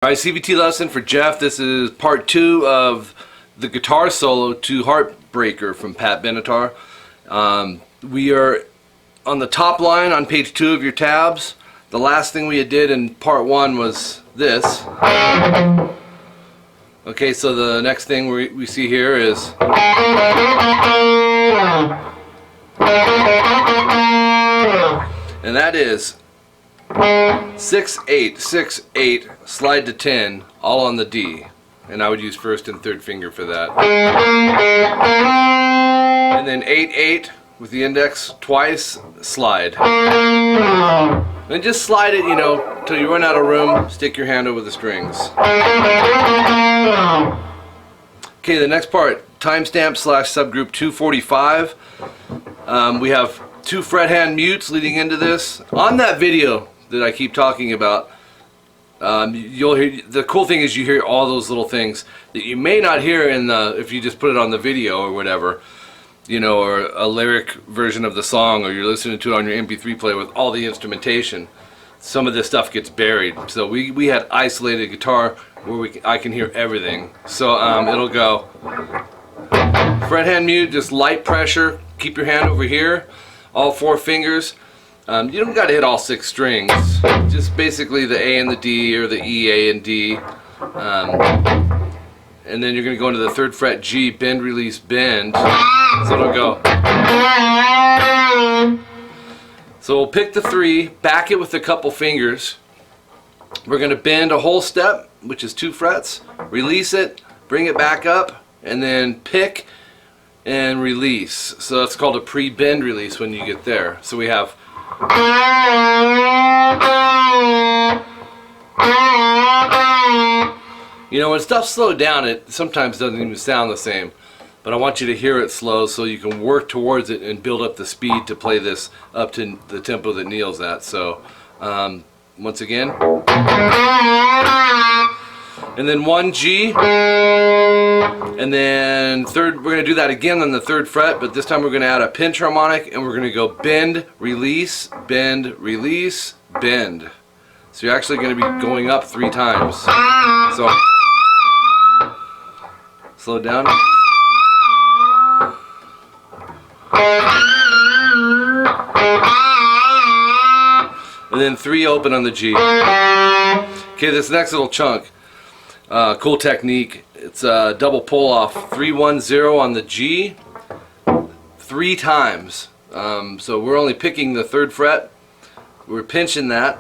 Alright, CVT lesson for Jeff. This is part 2 of the guitar solo to Heartbreaker from Pat Benatar. We are on the top line on page 2 of your tabs. The last thing we did in part 1 was this. Okay, so the next thing we see here is and that is 6/8, 6/8, slide to 10, all on the D. And I would use first and third finger for that. And then 8/8 with the index twice, slide. And just slide it, you know, till you run out of room, stick your hand over the strings. Okay, the next part, timestamp / subgroup 245. We have 2 fret hand mutes leading into this. On that video that I keep talking about, you'll hear, the cool thing is you hear all those little things that you may not hear in the, if you just put it on the video or whatever, you know, or a lyric version of the song, or you're listening to it on your MP3 player with all the instrumentation. Some of this stuff gets buried. So we had isolated guitar where I can hear everything. So it'll go fret hand mute, just light pressure, keep your hand over here, all 4 fingers. You don't got to hit all 6 strings, just basically the A and the D, or the E, A, and D. And then you're going to go into the 3rd fret G, bend, release, bend. So it'll go. So we'll pick the 3, back it with a couple fingers. We're going to bend a whole step, which is 2 frets, release it, bring it back up, and then pick and release. So that's called a pre-bend release when you get there. So we have you know, when stuff's slowed down, it sometimes doesn't even sound the same. But I want you to hear it slow so you can work towards it and build up the speed to play this up to the tempo that Neil's at. So once again, and then 1 G, and then 3rd, we're going to do that again on the 3rd fret, but this time we're going to add a pinch harmonic, and we're going to go bend, release, bend, release, bend. So you're actually going to be going up 3 times. So slow down. And then 3 open on the G. Okay, this next little chunk, cool technique. It's a double pull off, 3-1-0 on the G, 3 times. So we're only picking the 3rd fret. We're pinching that.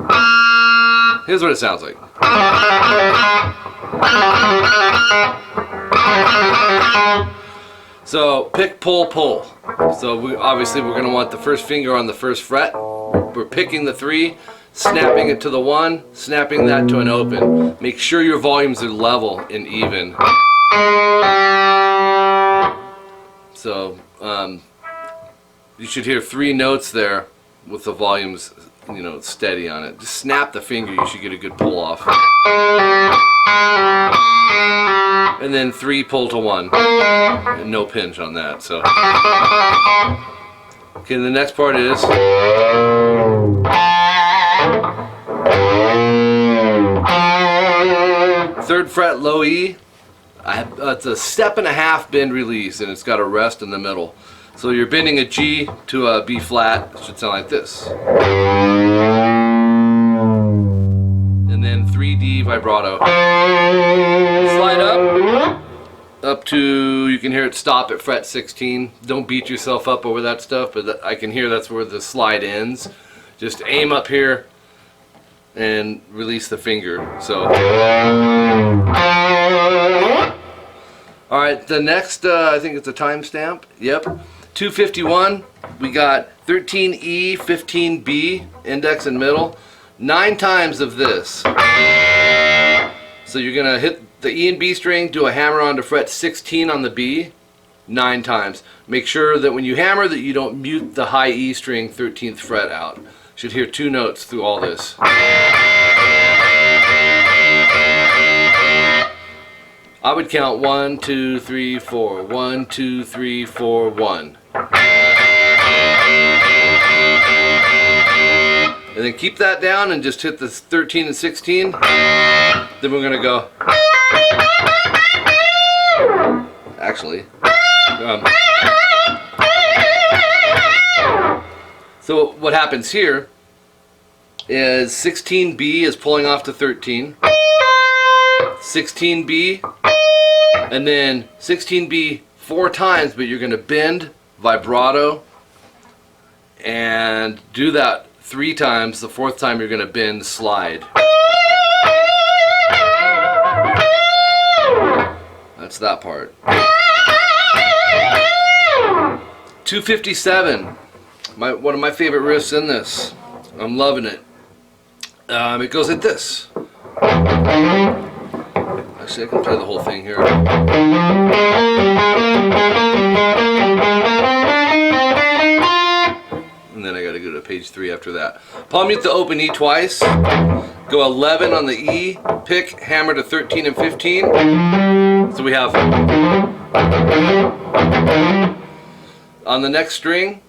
Here's what it sounds like. So pick, pull, pull. So obviously we're going to want the 1st finger on the 1st fret. We're picking the 3, snapping it to the 1, snapping that to an open. Make sure your volumes are level and even. So you should hear 3 notes there with the volumes, you know, steady on it. Just snap the finger, you should get a good pull off. And then 3 pull to 1. And no pinch on that. So okay, the next part is 3rd fret low E. It's a 1.5 bend release, and it's got a rest in the middle. So you're bending a G to a B flat. It should sound like this. And then 3D vibrato. Slide up to, you can hear it stop at fret 16. Don't beat yourself up over that stuff, but I can hear that's where the slide ends. Just aim up here and release the finger. So alright, the next, I think it's a timestamp. Yep. 251, we got 13E, 15B, index and middle. 9 times of this. So you're going to hit the E and B string, do a hammer onto fret 16 on the B, 9 times. Make sure that when you hammer that you don't mute the high E string 13th fret out. Should hear 2 notes through all this. I would count 1, 2, 3, 4. 1, 2, 3, 4, 1. And then keep that down and just hit the 13 and 16. Then we're gonna go. Actually. So what happens here is 16B is pulling off to 13. 16B, and then 16B 4 times, but you're gonna bend, vibrato, and do that 3 times. The 4th time you're gonna bend, slide. That's that part. 257, one of my favorite riffs in this. I'm loving it. It goes like this. Actually, I can play the whole thing here. And then I gotta go to page 3 after that. Palm mute the open E twice. Go 11 on the E, pick, hammer to 13 and 15. So we have on the next string,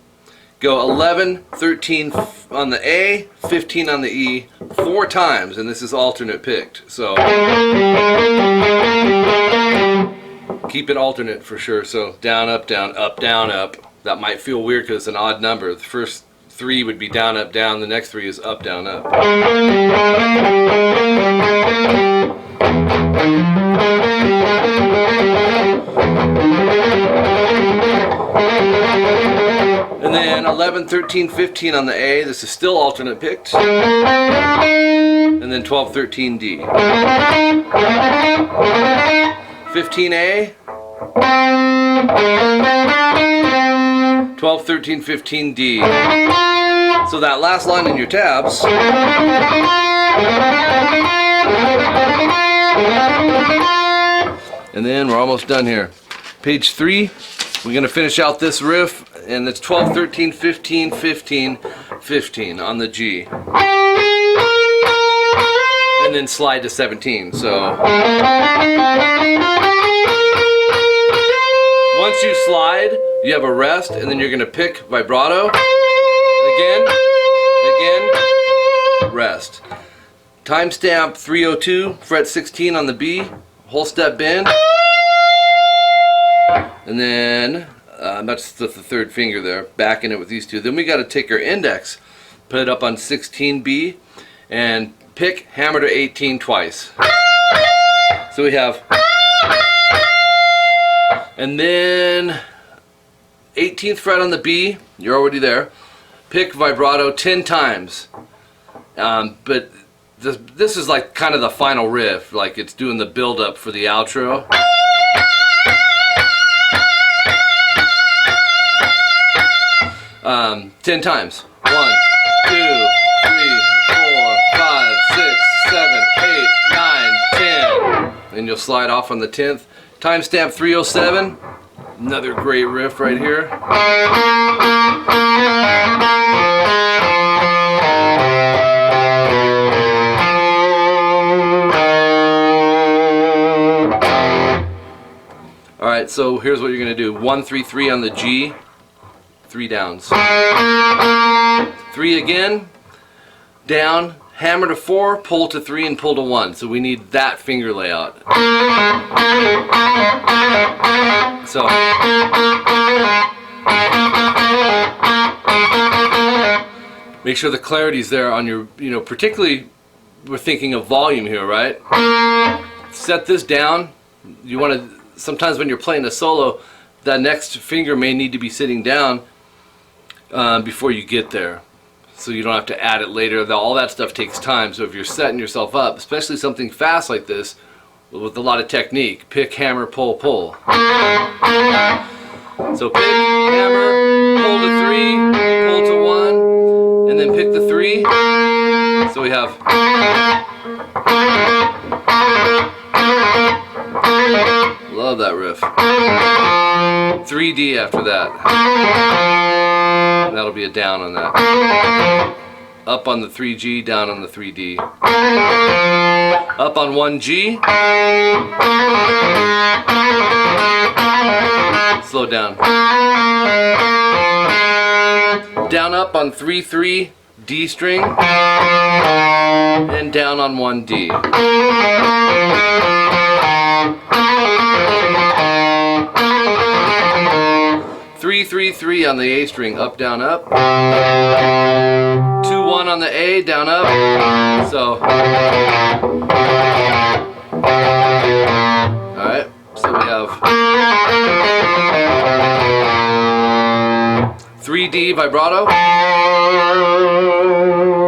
go 11, 13 on the A, 15 on the E, 4 times, and this is alternate picked. So keep it alternate for sure. So down, up, down, up, down, up. That might feel weird because it's an odd number. The first 3 would be down, up, down. The next 3 is up, down, up. And then 11, 13, 15 on the A. This is still alternate picked. And then 12, 13 D. 15 A. 12, 13, 15 D. So that last line in your tabs. And then we're almost done here. Page 3, we're going to finish out this riff, and it's 12, 13, 15, 15, 15 on the G. And then slide to 17. So once you slide, you have a rest, and then you're going to pick vibrato. Again, rest. Timestamp 302, fret 16 on the B, whole step bend. And then, that's the 3rd finger there, backing it with these 2. Then we got to take our index, put it up on 16B, and pick, hammer to 18 twice. So we have, and then 18th fret on the B, you're already there. Pick, vibrato 10 times. But this is like kind of the final riff, like it's doing the build up for the outro. Um, 10 times. 1, 2, 3, 4, 5, 6, 7, 8, 9, 10. And you'll slide off on the 10th. Timestamp 307. Another great riff right here. Alright, so here's what you're going to do. 1, 3, 3 on the G. 3 downs. 3 again. Down. Hammer to 4, pull to 3, and pull to 1. So we need that finger layout. So make sure the clarity's there on your, particularly we're thinking of volume here, right? Set this down. You want to, sometimes when you're playing a solo, that next finger may need to be sitting down before you get there. So you don't have to add it later. All that stuff takes time. So if you're setting yourself up, especially something fast like this, with a lot of technique, pick, hammer, pull, pull. So pick, hammer, pull to 3, pull to 1, and then pick the 3. So we have. Love that riff. 3D after that. And that'll be a down on that. Up on the 3G, down on the 3D. Up on 1G. Slow down. Down up on 3-3, D string, and down on 1 D. 3 3 3 on the A string, up down up. 2 1 on the A, down up. So, alright, so we have 3 D vibrato,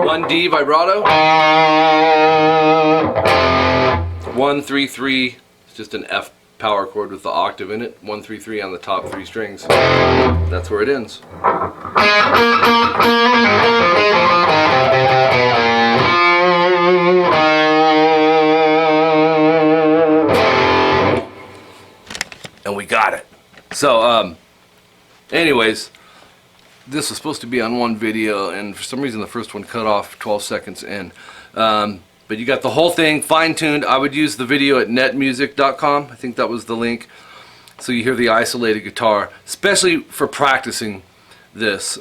1 D vibrato, 1 3 3, it's just an F power chord with the octave in it, 1 3 3 on the top 3 strings. That's where it ends. And we got it. So, anyways, this was supposed to be on one video, and for some reason the first one cut off 12 seconds in. But you got the whole thing fine-tuned. I would use the video at netmusic.com. I think that was the link. So you hear the isolated guitar, especially for practicing this.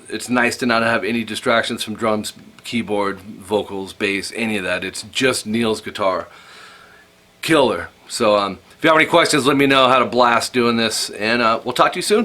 It's nice to not have any distractions from drums, keyboard, vocals, bass, any of that. It's just Neil's guitar. Killer. So if you have any questions, let me know how to blast doing this, and we'll talk to you soon.